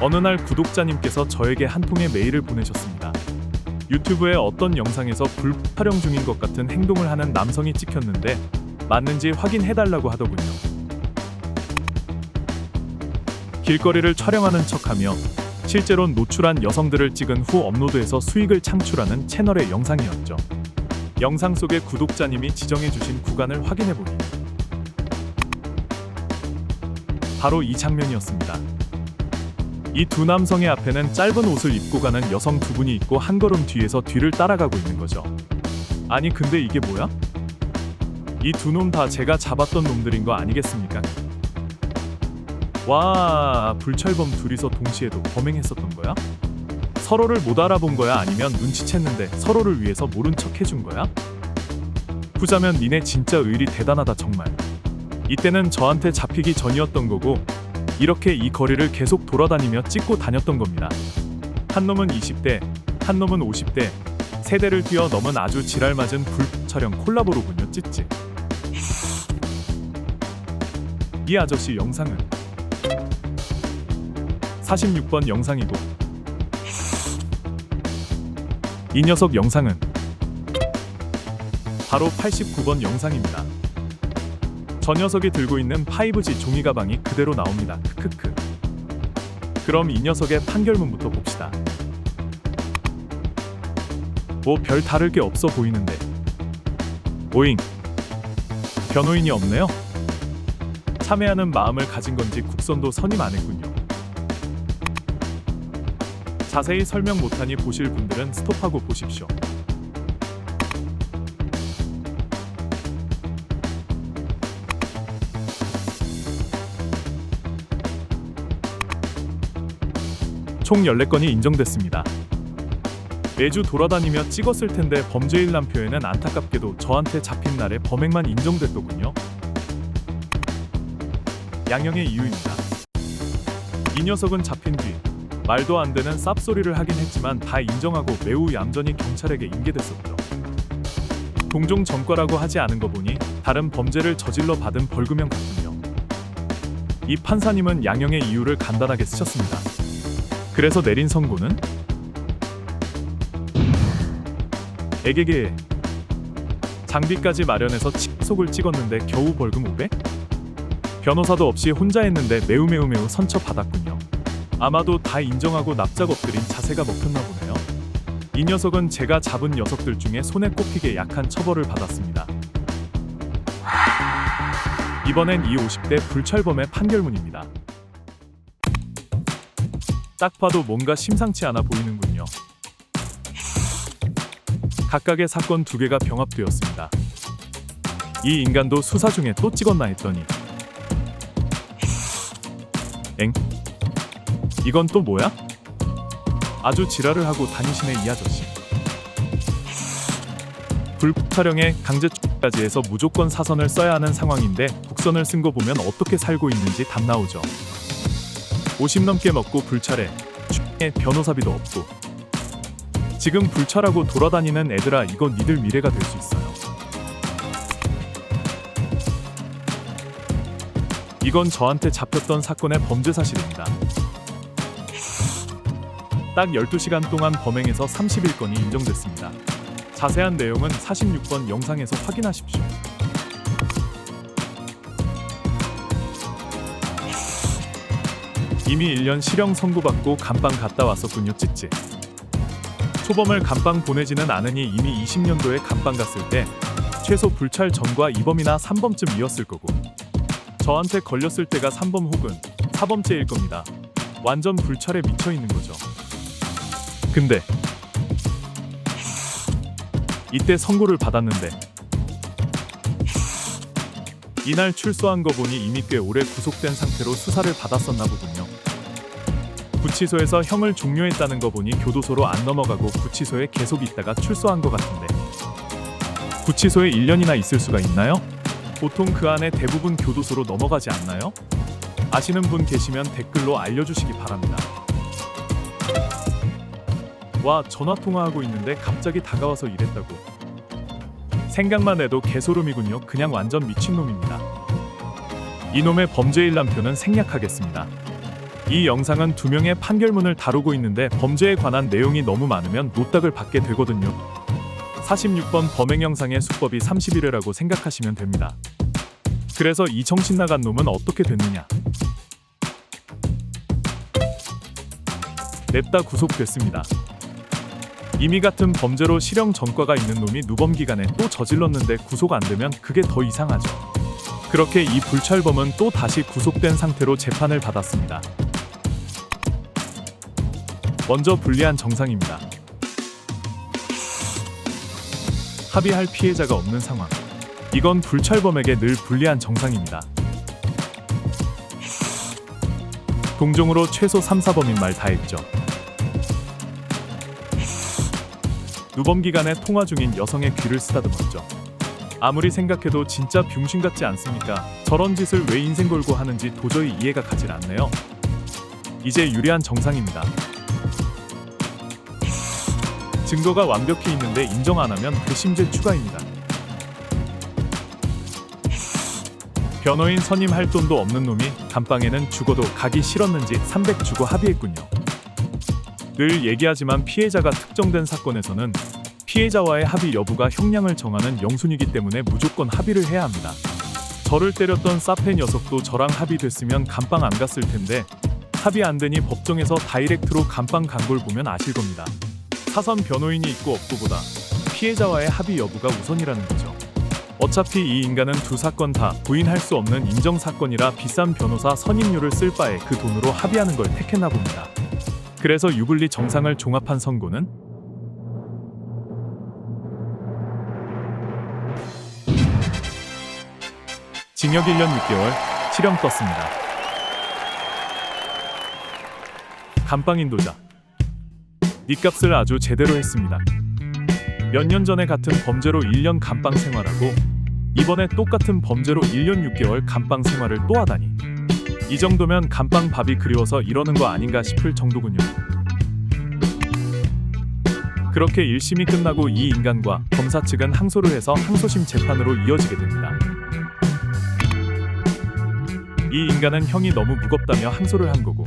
어느 날 구독자님께서 저에게 한 통의 메일을 보내셨습니다. 유튜브에 어떤 영상에서 불법 촬영 중인 것 같은 행동을 하는 남성이 찍혔는데 맞는지 확인해달라고 하더군요. 길거리를 촬영하는 척하며 실제론 노출한 여성들을 찍은 후 업로드해서 수익을 창출하는 채널의 영상이었죠. 영상 속의 구독자님이 지정해주신 구간을 확인해보니 바로 이 장면이었습니다. 이 두 남성의 앞에는 짧은 옷을 입고 가는 여성 두 분이 있고 한 걸음 뒤에서 뒤를 따라가고 있는 거죠. 아니 근데 이게 뭐야? 이 두 놈 다 제가 잡았던 놈들인 거 아니겠습니까? 와, 불철범 둘이서 동시에도 범행했었던 거야? 서로를 못 알아본 거야? 아니면 눈치챘는데 서로를 위해서 모른 척 해준 거야? 후자면 니네 진짜 의리 대단하다 정말. 이때는 저한테 잡히기 전이었던 거고 이렇게 이 거리를 계속 돌아다니며 찍고 다녔던 겁니다. 한 놈은 20대, 한 놈은 50대, 세대를 뛰어넘은 아주 지랄맞은 불법 촬영 콜라보로군요. 찌찌. 이 아저씨 영상은 46번 영상이고 이 녀석 영상은 바로 89번 영상입니다. 저 녀석이 들고 있는 5G 종이 가방이 그대로 나옵니다. 크크크. 그럼 이 녀석의 판결문부터 봅시다. 뭐 별 다를 게 없어 보이는데 오잉, 변호인이 없네요. 참회하는 마음을 가진 건지 국선도 선임 안 했군요. 자세히 설명 못하니 보실 분들은 스톱하고 보십시오. 총 14건이 인정됐습니다. 매주 돌아다니며 찍었을 텐데 범죄일람표에는 안타깝게도 저한테 잡힌 날에 범행만 인정됐더군요. 양형의 이유입니다. 이 녀석은 잡힌 뒤 말도 안 되는 쌉소리를 하긴 했지만 다 인정하고 매우 얌전히 경찰에게 인계됐었죠. 동종 전과라고 하지 않은 거 보니 다른 범죄를 저질러 받은 벌금형 같군요. 이 판사님은 양형의 이유를 간단하게 쓰셨습니다. 그래서 내린 선고는 에게게 장비까지 마련해서 속을 찍었는데 겨우 벌금 500? 변호사도 없이 혼자 했는데 매우 선처받았군요. 아마도 다 인정하고 납작 엎드린 자세가 먹혔나 보네요. 이 녀석은 제가 잡은 녀석들 중에 손에 꼽히게 약한 처벌을 받았습니다. 이번엔 이 50대 불철범의 판결문입니다. 딱 봐도 뭔가 심상치 않아 보이는군요. 각각의 사건 2개가 병합되었습니다. 이 인간도 수사 중에 또 찍었나 했더니 엥? 이건 또 뭐야? 아주 지랄을 하고 다니시네 이 아저씨. 불법 촬영에 강제까지 해서 무조건 사선을 써야 하는 상황인데 국선을 쓴 거 보면 어떻게 살고 있는지 답 나오죠. 50 넘게 먹고 불찰해 변호사비도 없고 지금 불찰하고 돌아다니는 애들아 이거 니들 미래가 될 수 있어요. 이건 저한테 잡혔던 사건의 범죄 사실입니다. 딱 12시간 동안 범행해서 31건이 인정됐습니다. 자세한 내용은 46번 영상에서 확인하십시오. 이미 1년 실형 선고받고 감방 갔다 왔었군요. 찌찌. 초범을 감방 보내지는 않으니 이미 20년도에 감방 갔을 때 최소 불찰 전과 2범이나 3범쯤이었을 거고 저한테 걸렸을 때가 3범 혹은 4범째일 겁니다. 완전 불찰에 미쳐있는 거죠. 근데 이때 선고를 받았는데 이날 출소한 거 보니 이미 꽤 오래 구속된 상태로 수사를 받았었나 보군요. 구치소에서 형을 종료했다는 거 보니 교도소로 안 넘어가고 구치소에 계속 있다가 출소한 거 같은데 구치소에 1년이나 있을 수가 있나요? 보통 그 안에 대부분 교도소로 넘어가지 않나요? 아시는 분 계시면 댓글로 알려주시기 바랍니다. 와, 전화통화하고 있는데 갑자기 다가와서 이랬다고. 생각만 해도 개소름이군요. 그냥 완전 미친놈입니다. 이놈의 범죄일람표는 생략하겠습니다. 이 영상은 두 명의 판결문을 다루고 있는데 범죄에 관한 내용이 너무 많으면 노딱을 받게 되거든요. 46번 범행 영상의 수법이 31회라고 생각하시면 됩니다. 그래서 이 정신 나간 놈은 어떻게 됐느냐? 냅다 구속됐습니다. 이미 같은 범죄로 실형 전과가 있는 놈이 누범 기간에 또 저질렀는데 구속 안 되면 그게 더 이상하죠. 그렇게 이 불찰범은 또 다시 구속된 상태로 재판을 받았습니다. 먼저 불리한 정상입니다. 합의할 피해자가 없는 상황. 이건 불찰범에게 늘 불리한 정상입니다. 동종으로 최소 3, 4범인 말 다 했죠. 누범 기간에 통화 중인 여성의 귀를 쓰다듬었죠. 아무리 생각해도 진짜 병신 같지 않습니까? 저런 짓을 왜 인생 걸고 하는지 도저히 이해가 가질 않네요. 이제 유리한 정상입니다. 증거가 완벽히 있는데 인정 안 하면 괘씸죄 추가입니다. 변호인 선임할 돈도 없는 놈이 감방에는 죽어도 가기 싫었는지 300 주고 합의했군요. 늘 얘기하지만 피해자가 특정된 사건에서는 피해자와의 합의 여부가 형량을 정하는 영순이기 때문에 무조건 합의를 해야 합니다. 저를 때렸던 사페 녀석도 저랑 합의됐으면 감방 안 갔을 텐데 합의 안 되니 법정에서 다이렉트로 감방 간 걸 보면 아실 겁니다. 사선 변호인이 있고 없고보다 피해자와의 합의 여부가 우선이라는 거죠. 어차피 이 인간은 두 사건 다 부인할 수 없는 인정사건이라 비싼 변호사 선임료를 쓸 바에 그 돈으로 합의하는 걸 택했나 봅니다. 그래서 유불리 정상을 종합한 선고는 징역 1년 6개월, 실형 떴습니다. 감방 인도자. 니값을 아주 제대로 했습니다. 몇 년 전에 같은 범죄로 1년 감방 생활하고 이번에 똑같은 범죄로 1년 6개월 감방 생활을 또 하다니. 이 정도면 감방 밥이 그리워서 이러는 거 아닌가 싶을 정도군요. 그렇게 1심이 끝나고 이 인간과 검사 측은 항소를 해서 항소심 재판으로 이어지게 됩니다. 이 인간은 형이 너무 무겁다며 항소를 한 거고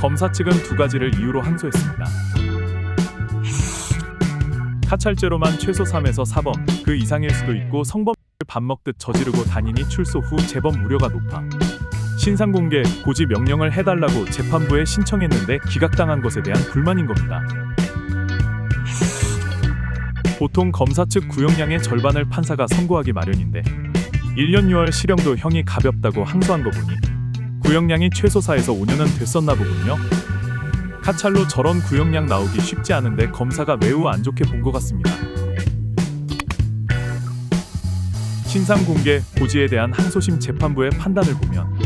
검사 측은 두 가지를 이유로 항소했습니다. 카찰죄로만 최소 3에서 4범, 그 이상일 수도 있고 성범죄를 밥 먹듯 저지르고 다니니 출소 후 재범 우려가 높아 신상공개, 고지 명령을 해달라고 재판부에 신청했는데 기각당한 것에 대한 불만인 겁니다. 보통 검사 측 구형량의 절반을 판사가 선고하기 마련인데 1년 6월 실형도 형이 가볍다고 항소한 거 보니 구형량이 최소 4에서 5년은 됐었나 보군요. 카찰로 저런 구형량 나오기 쉽지 않은데 검사가 매우 안 좋게 본 것 같습니다. 신상공개, 고지에 대한 항소심 재판부의 판단을 보면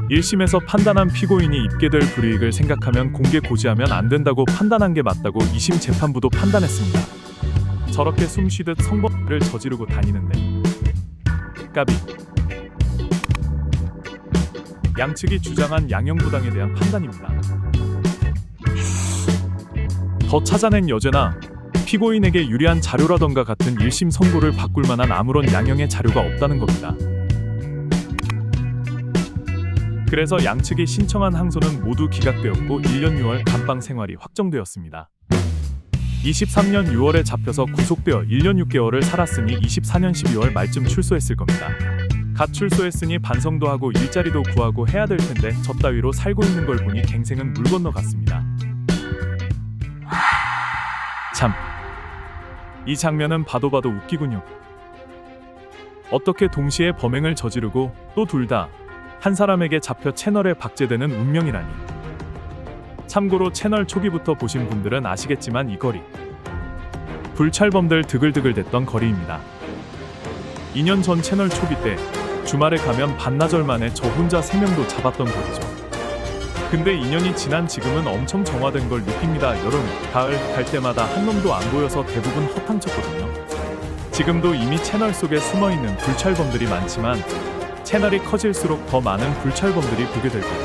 1심에서 판단한 피고인이 입게 될 불이익을 생각하면 공개 고지하면 안 된다고 판단한 게 맞다고 2심 재판부도 판단했습니다. 저렇게 숨쉬듯 성범죄를 저지르고 다니는데 까비. 양측이 주장한 양형부당에 대한 판단입니다. 더 찾아낸 여죄나 피고인에게 유리한 자료라던가 같은 1심 선고를 바꿀 만한 아무런 양형의 자료가 없다는 겁니다. 그래서 양측이 신청한 항소는 모두 기각되었고 1년 6월 감방 생활이 확정되었습니다. 23년 6월에 잡혀서 구속되어 1년 6개월을 살았으니 24년 12월 말쯤 출소했을 겁니다. 갓 출소했으니 반성도 하고 일자리도 구하고 해야 될 텐데 저 따위로 살고 있는 걸 보니 갱생은 물 건너 갔습니다. 참, 이 장면은 봐도 웃기군요. 어떻게 동시에 범행을 저지르고 또 둘 다 한 사람에게 잡혀 채널에 박제되는 운명이라니. 참고로 채널 초기부터 보신 분들은 아시겠지만 이 거리 불찰범들 드글드글댔던 거리입니다. 2년 전 채널 초기 때 주말에 가면 반나절 만에 저 혼자 3명도 잡았던 거리죠. 근데 2년이 지난 지금은 엄청 정화된 걸 느낍니다. 여름, 가을 갈 때마다 한 놈도 안 보여서 대부분 허탕쳤거든요. 지금도 이미 채널 속에 숨어있는 불찰범들이 많지만 채널이 커질수록 더 많은 불찰범들이 보게 될 거고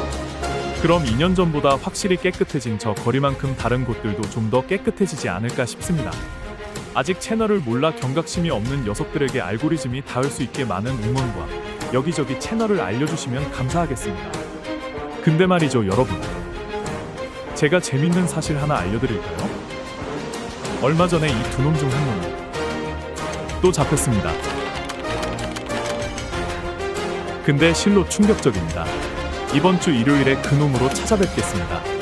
그럼 2년 전보다 확실히 깨끗해진 저 거리만큼 다른 곳들도 좀 더 깨끗해지지 않을까 싶습니다. 아직 채널을 몰라 경각심이 없는 녀석들에게 알고리즘이 닿을 수 있게 많은 응원과 여기저기 채널을 알려주시면 감사하겠습니다. 근데 말이죠, 여러분. 제가 재밌는 사실 하나 알려드릴까요? 얼마 전에 이 두 놈 중 한 놈이 또 잡혔습니다. 근데 실로 충격적입니다. 이번 주 일요일에 그 놈으로 찾아뵙겠습니다.